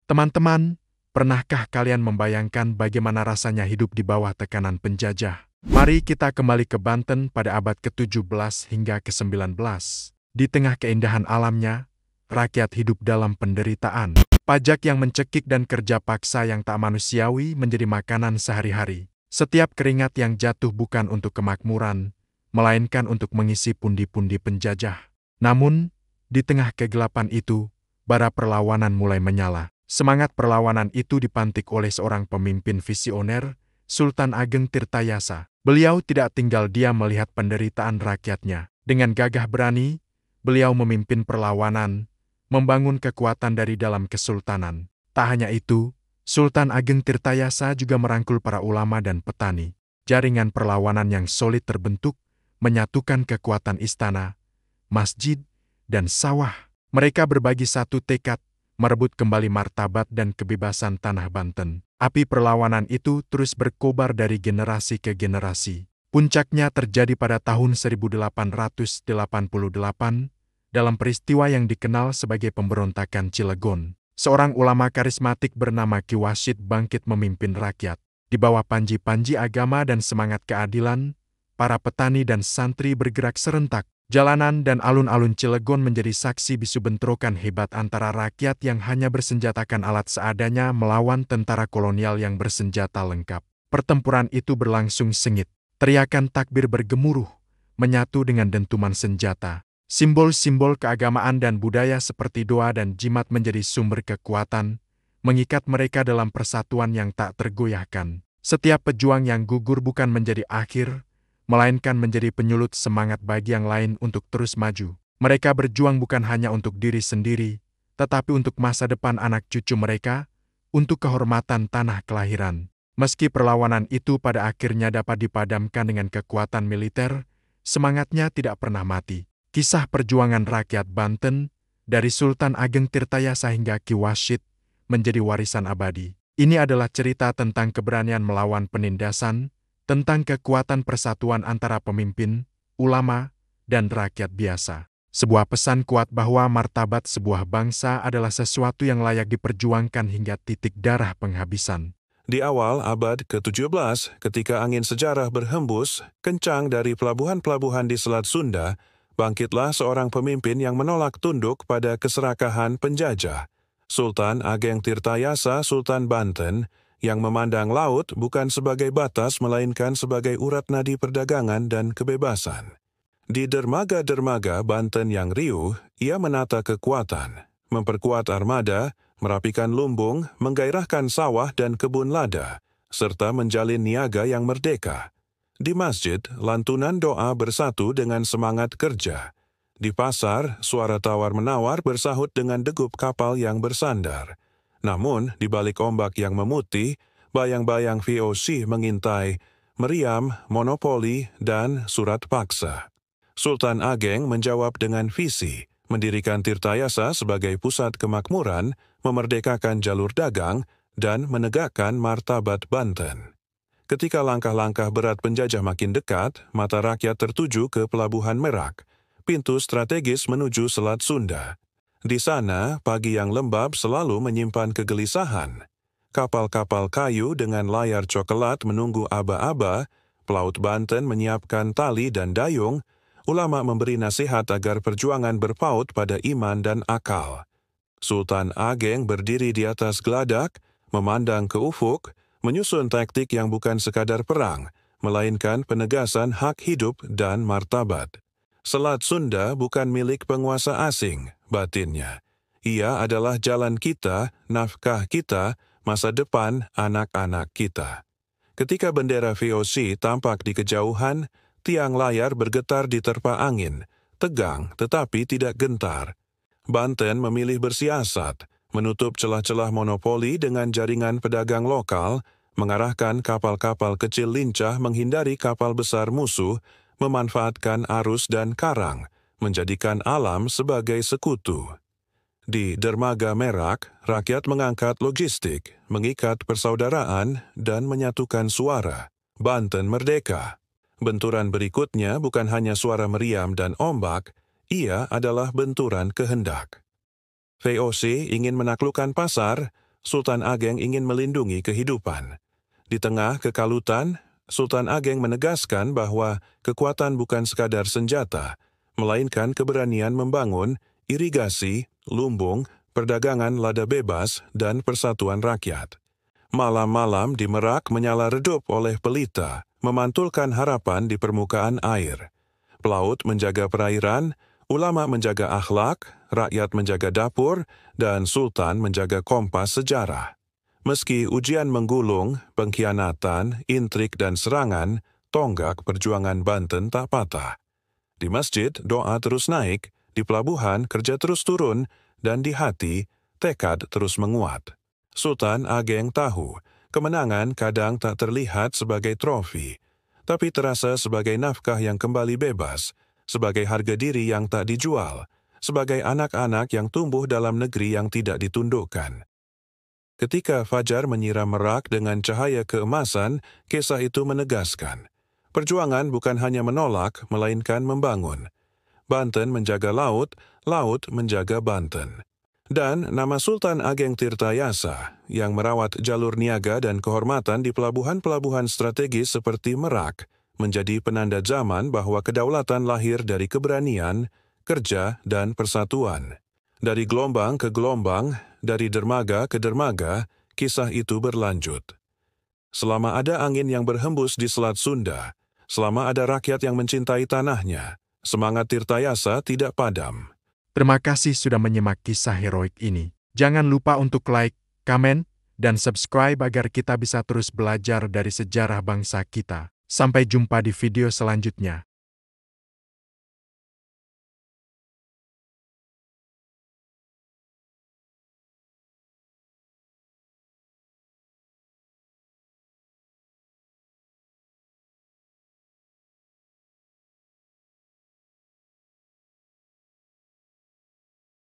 Teman-teman, pernahkah kalian membayangkan bagaimana rasanya hidup di bawah tekanan penjajah? Mari kita kembali ke Banten pada abad ke-17 hingga ke-19. Di tengah keindahan alamnya, rakyat hidup dalam penderitaan. Pajak yang mencekik dan kerja paksa yang tak manusiawi menjadi makanan sehari-hari. Setiap keringat yang jatuh bukan untuk kemakmuran, melainkan untuk mengisi pundi-pundi penjajah. Namun, di tengah kegelapan itu, bara perlawanan mulai menyala. Semangat perlawanan itu dipantik oleh seorang pemimpin visioner, Sultan Ageng Tirtayasa. Beliau tidak tinggal diam melihat penderitaan rakyatnya. Dengan gagah berani, beliau memimpin perlawanan, membangun kekuatan dari dalam kesultanan. Tak hanya itu, Sultan Ageng Tirtayasa juga merangkul para ulama dan petani. Jaringan perlawanan yang solid terbentuk, menyatukan kekuatan istana, masjid, dan sawah. Mereka berbagi satu tekad, merebut kembali martabat dan kebebasan tanah Banten. Api perlawanan itu terus berkobar dari generasi ke generasi. Puncaknya terjadi pada tahun 1888 dalam peristiwa yang dikenal sebagai pemberontakan Cilegon. Seorang ulama karismatik bernama Ki Wasyid bangkit memimpin rakyat. Di bawah panji-panji agama dan semangat keadilan, para petani dan santri bergerak serentak. Jalanan dan alun-alun Cilegon menjadi saksi bisu bentrokan hebat antara rakyat yang hanya bersenjatakan alat seadanya melawan tentara kolonial yang bersenjata lengkap. Pertempuran itu berlangsung sengit. Teriakan takbir bergemuruh, menyatu dengan dentuman senjata. Simbol-simbol keagamaan dan budaya seperti doa dan jimat menjadi sumber kekuatan, mengikat mereka dalam persatuan yang tak tergoyahkan. Setiap pejuang yang gugur bukan menjadi akhir, melainkan menjadi penyulut semangat bagi yang lain untuk terus maju. Mereka berjuang bukan hanya untuk diri sendiri, tetapi untuk masa depan anak cucu mereka, untuk kehormatan tanah kelahiran. Meski perlawanan itu pada akhirnya dapat dipadamkan dengan kekuatan militer, semangatnya tidak pernah mati. Kisah perjuangan rakyat Banten, dari Sultan Ageng Tirtayasa hingga Ki Wasyid, menjadi warisan abadi. Ini adalah cerita tentang keberanian melawan penindasan, tentang kekuatan persatuan antara pemimpin, ulama, dan rakyat biasa. Sebuah pesan kuat bahwa martabat sebuah bangsa adalah sesuatu yang layak diperjuangkan hingga titik darah penghabisan. Di awal abad ke-17, ketika angin sejarah berhembus kencang dari pelabuhan-pelabuhan di Selat Sunda, bangkitlah seorang pemimpin yang menolak tunduk pada keserakahan penjajah. Sultan Ageng Tirtayasa Sultan Banten, yang memandang laut bukan sebagai batas melainkan sebagai urat nadi perdagangan dan kebebasan. Di dermaga-dermaga Banten yang riuh, ia menata kekuatan, memperkuat armada, merapikan lumbung, menggairahkan sawah dan kebun lada, serta menjalin niaga yang merdeka. Di masjid, lantunan doa bersatu dengan semangat kerja. Di pasar, suara tawar-menawar bersahut dengan degup kapal yang bersandar. Namun, di balik ombak yang memutih, bayang-bayang VOC mengintai, meriam, monopoli, dan surat paksa. Sultan Ageng menjawab dengan visi, mendirikan Tirtayasa sebagai pusat kemakmuran, memerdekakan jalur dagang, dan menegakkan martabat Banten. Ketika langkah-langkah berat penjajah makin dekat, mata rakyat tertuju ke Pelabuhan Merak, pintu strategis menuju Selat Sunda. Di sana, pagi yang lembab selalu menyimpan kegelisahan. Kapal-kapal kayu dengan layar coklat menunggu aba-aba, pelaut Banten menyiapkan tali dan dayung, ulama memberi nasihat agar perjuangan berpaut pada iman dan akal. Sultan Ageng berdiri di atas geladak, memandang ke ufuk, menyusun taktik yang bukan sekadar perang, melainkan penegasan hak hidup dan martabat. Selat Sunda bukan milik penguasa asing, batinnya. Ia adalah jalan kita, nafkah kita, masa depan anak-anak kita. Ketika bendera VOC tampak di kejauhan, tiang layar bergetar diterpa angin, tegang tetapi tidak gentar. Banten memilih bersiasat, menutup celah-celah monopoli dengan jaringan pedagang lokal, mengarahkan kapal-kapal kecil lincah menghindari kapal besar musuh, memanfaatkan arus dan karang, menjadikan alam sebagai sekutu. Di dermaga Merak, rakyat mengangkat logistik, mengikat persaudaraan, dan menyatukan suara. Banten merdeka. Benturan berikutnya bukan hanya suara meriam dan ombak, ia adalah benturan kehendak. VOC ingin menaklukkan pasar, Sultan Ageng ingin melindungi kehidupan. Di tengah kekalutan, Sultan Ageng menegaskan bahwa kekuatan bukan sekadar senjata, melainkan keberanian membangun irigasi, lumbung, perdagangan lada bebas, dan persatuan rakyat. Malam-malam di Merak menyala redup oleh pelita, memantulkan harapan di permukaan air. Pelaut menjaga perairan, ulama menjaga akhlak, rakyat menjaga dapur, dan sultan menjaga kompas sejarah. Meski ujian menggulung, pengkhianatan, intrik, dan serangan, tonggak perjuangan Banten tak patah. Di masjid, doa terus naik, di pelabuhan, kerja terus turun, dan di hati, tekad terus menguat. Sultan Ageng tahu, kemenangan kadang tak terlihat sebagai trofi, tapi terasa sebagai nafkah yang kembali bebas, sebagai harga diri yang tak dijual, sebagai anak-anak yang tumbuh dalam negeri yang tidak ditundukkan. Ketika fajar menyiram Merak dengan cahaya keemasan, kisah itu menegaskan, perjuangan bukan hanya menolak, melainkan membangun. Banten menjaga laut, laut menjaga Banten. Dan nama Sultan Ageng Tirtayasa yang merawat jalur niaga dan kehormatan di pelabuhan-pelabuhan strategis seperti Merak menjadi penanda zaman bahwa kedaulatan lahir dari keberanian, kerja, dan persatuan. Dari gelombang ke gelombang, dari dermaga ke dermaga, kisah itu berlanjut. Selama ada angin yang berhembus di Selat Sunda, selama ada rakyat yang mencintai tanahnya, semangat Tirtayasa tidak padam. Terima kasih sudah menyimak kisah heroik ini. Jangan lupa untuk like, komen, dan subscribe agar kita bisa terus belajar dari sejarah bangsa kita. Sampai jumpa di video selanjutnya.